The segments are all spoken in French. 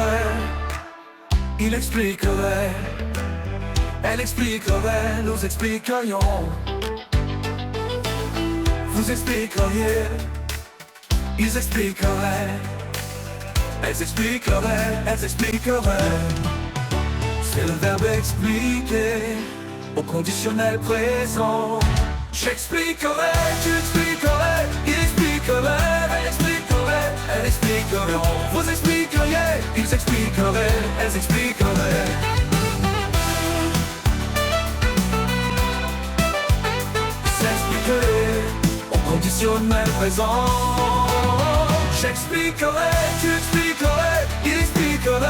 expliquerait, il expliquerait, elle expliquerait, nous expliquerions. Vous expliqueriez, ils expliqueraient, elles expliqueraient, elles expliqueraient. C'est le verbe expliquer au conditionnel présent. J'expliquerai, tu expliquerais, il expliquerait, elle expliquerait, elle expliquerait. Vous expliqueriez, ils expliqueraient, elles expliqueraient. S'expliquer au conditionnel présent. J'expliquerai, tu expliquerais, il expliquerait,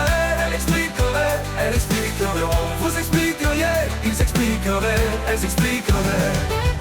elle expliquerait, elle expliquerait. Vous expliqueriez, ils expliqueraient, elles expliqueraient.